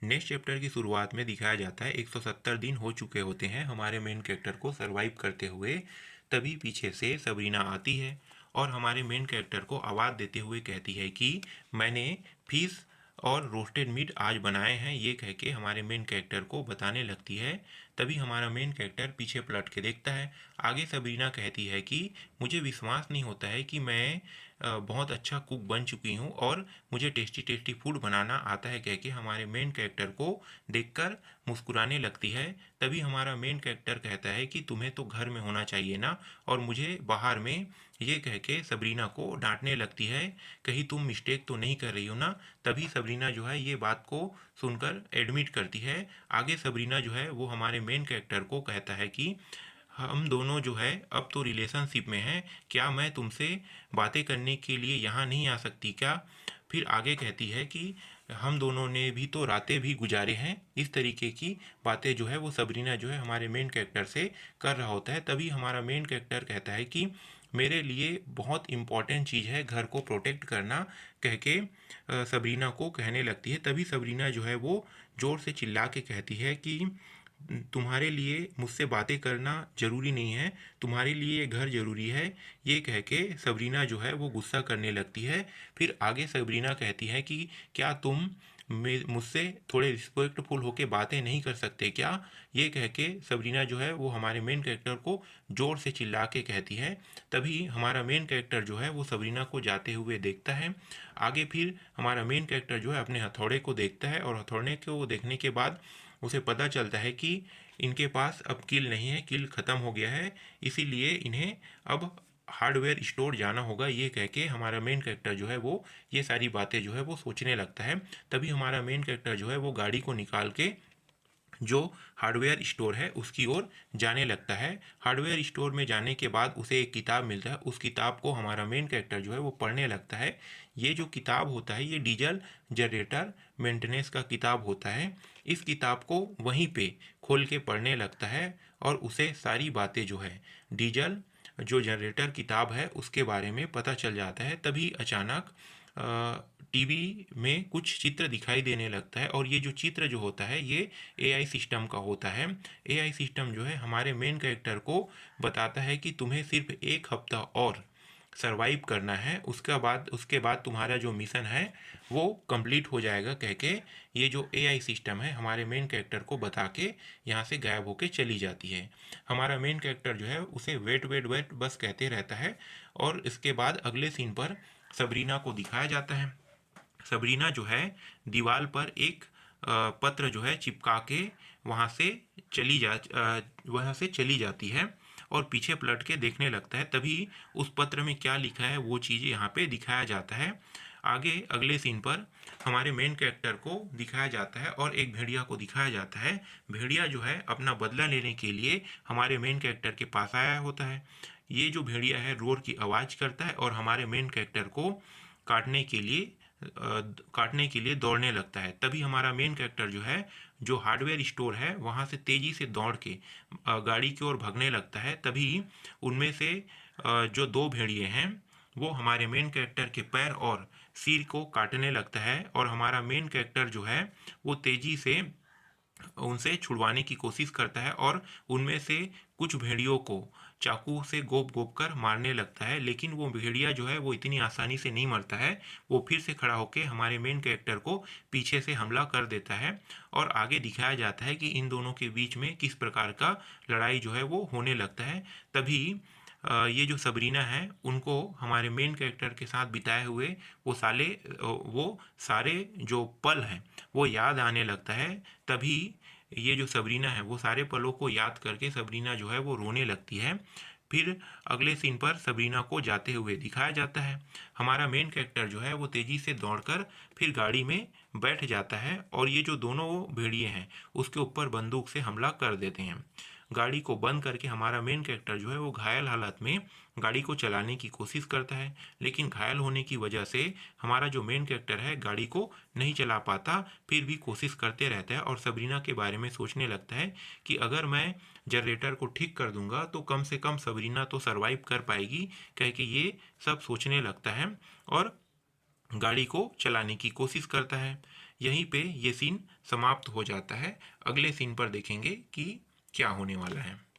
Next chapter की शुरुआत में दिखाया जाता है 170 दिन हो चुके होते हैं हमारे मेन कैरेक्टर को सरवाइव करते हुए। तभी पीछे से सबरीना आती है और हमारे मेन कैरेक्टर को आवाज़ देते हुए कहती है कि मैंने फिश और रोस्टेड मीट आज बनाए हैं। ये कह के हमारे मेन कैरेक्टर को बताने लगती है। तभी हमारा मेन कैरेक्टर पीछे पलट के देखता है। आगे सबरीना कहती है कि मुझे विश्वास नहीं होता है कि मैं बहुत अच्छा कुक बन चुकी हूँ और मुझे टेस्टी टेस्टी फूड बनाना आता है, कह के हमारे मेन कैरेक्टर को देखकर मुस्कुराने लगती है। तभी हमारा मेन कैरेक्टर कहता है कि तुम्हें तो घर में होना चाहिए ना, और मुझे बाहर में, ये कह के सबरीना को डांटने लगती है। कहीं तुम मिस्टेक तो नहीं कर रही हो ना। तभी सबरीना जो है ये बात को सुनकर एडमिट करती है। आगे सबरीना जो है वो हमारे मेन कैरेक्टर को कहता है कि हम दोनों जो है अब तो रिलेशनशिप में हैं, क्या मैं तुमसे बातें करने के लिए यहाँ नहीं आ सकती क्या। फिर आगे कहती है कि हम दोनों ने भी तो रातें भी गुजारे हैं। इस तरीके की बातें जो है वो सबरीना जो है हमारे मेन कैरेक्टर से कर रहा होता है। तभी हमारा मेन कैरेक्टर कहता है कि मेरे लिए बहुत इम्पॉर्टेंट चीज़ है घर को प्रोटेक्ट करना, कह के सबरीना को कहने लगती है। तभी सबरीना जो है वो ज़ोर से चिल्ला के कहती है कि तुम्हारे लिए मुझसे बातें करना ज़रूरी नहीं है, तुम्हारे लिए ये घर ज़रूरी है। ये कह के सबरीना जो है वो गुस्सा करने लगती है। फिर आगे सबरीना कहती है कि क्या तुम मुझसे थोड़े रिस्पेक्टफुल होके बातें नहीं कर सकते क्या। ये कह के सबरीना जो है वो हमारे मेन कैरेक्टर को ज़ोर से चिल्ला के कहती है। तभी हमारा मेन कैरेक्टर जो है वो सबरीना को जाते हुए देखता है। आगे फिर हमारा मेन कैरेक्टर जो है अपने हथौड़े को देखता है और हथौड़े को देखने के बाद उसे पता चलता है कि इनके पास अब किल नहीं है, किल ख़त्म हो गया है, इसीलिए इन्हें अब हार्डवेयर स्टोर जाना होगा। ये कह के हमारा मेन कैरेक्टर जो है वो ये सारी बातें जो है वो सोचने लगता है। तभी हमारा मेन कैरेक्टर जो है वो गाड़ी को निकाल के जो हार्डवेयर स्टोर है उसकी ओर जाने लगता है। हार्डवेयर स्टोर में जाने के बाद उसे एक किताब मिलता है। उस किताब को हमारा मेन कैरेक्टर जो है वो पढ़ने लगता है। ये जो किताब होता है ये डीजल जनरेटर मेंटेनेंस का किताब होता है। इस किताब को वहीं पे खोल के पढ़ने लगता है और उसे सारी बातें जो है डीजल जो जनरेटर किताब है उसके बारे में पता चल जाता है। तभी अचानक टीवी में कुछ चित्र दिखाई देने लगता है और ये जो चित्र जो होता है ये एआई सिस्टम का होता है। एआई सिस्टम जो है हमारे मेन कैरेक्टर को बताता है कि तुम्हें सिर्फ 1 हफ्ता और सरवाइव करना है, उसके बाद तुम्हारा जो मिशन है वो कंप्लीट हो जाएगा, कह के ये जो एआई सिस्टम है हमारे मेन कैरेक्टर को बता के यहाँ से गायब होके चली जाती है। हमारा मेन कैरेक्टर जो है उसे वेट वेट वेट बस कहते रहता है। और इसके बाद अगले सीन पर सबरीना को दिखाया जाता है। सबरीना जो है दीवार पर एक पत्र जो है चिपका के वहाँ से वहाँ से चली जाती है और पीछे पलट के देखने लगता है। तभी उस पत्र में क्या लिखा है वो चीज़ यहाँ पे दिखाया जाता है। आगे अगले सीन पर हमारे मेन कैरेक्टर को दिखाया जाता है और एक भेड़िया को दिखाया जाता है। भेड़िया जो है अपना बदला लेने के लिए हमारे मेन कैरेक्टर के पास आया होता है। ये जो भेड़िया है रोर की आवाज़ करता है और हमारे मेन कैरेक्टर को काटने के लिए काटने के लिए दौड़ने लगता है। तभी हमारा मेन कैरेक्टर जो है जो हार्डवेयर स्टोर है वहाँ से तेज़ी से दौड़ के गाड़ी की ओर भागने लगता है। तभी उनमें से जो 2 भेड़िए हैं वो हमारे मेन कैरेक्टर के पैर और सिर को काटने लगता है और हमारा मेन कैरेक्टर जो है वो तेज़ी से उनसे छुड़वाने की कोशिश करता है और उनमें से कुछ भेड़ियों को चाकू से गोप गोप कर मारने लगता है। लेकिन वो भेड़िया जो है वो इतनी आसानी से नहीं मरता है। वो फिर से खड़ा होकर हमारे मेन कैरेक्टर को पीछे से हमला कर देता है और आगे दिखाया जाता है कि इन दोनों के बीच में किस प्रकार का लड़ाई जो है वो होने लगता है। तभी ये जो सबरीना है उनको हमारे मेन कैरेक्टर के साथ बिताए हुए वो सारे जो पल हैं वो याद आने लगता है। तभी ये जो सबरीना है वो सारे पलों को याद करके सबरीना जो है वो रोने लगती है। फिर अगले सीन पर सबरीना को जाते हुए दिखाया जाता है। हमारा मेन कैरेक्टर जो है वो तेज़ी से दौड़कर फिर गाड़ी में बैठ जाता है और ये जो दोनों भेड़िए हैं उसके ऊपर बंदूक से हमला कर देते हैं। गाड़ी को बंद करके हमारा मेन कैरेक्टर जो है वो घायल हालत में गाड़ी को चलाने की कोशिश करता है। लेकिन घायल होने की वजह से हमारा जो मेन कैरेक्टर है गाड़ी को नहीं चला पाता, फिर भी कोशिश करते रहता है और सबरीना के बारे में सोचने लगता है कि अगर मैं जनरेटर को ठीक कर दूंगा तो कम से कम सबरीना तो सरवाइव कर पाएगी, कह के ये सब सोचने लगता है और गाड़ी को चलाने की कोशिश करता है। यहीं पे ये सीन समाप्त हो जाता है। अगले सीन पर देखेंगे कि क्या होने वाला है।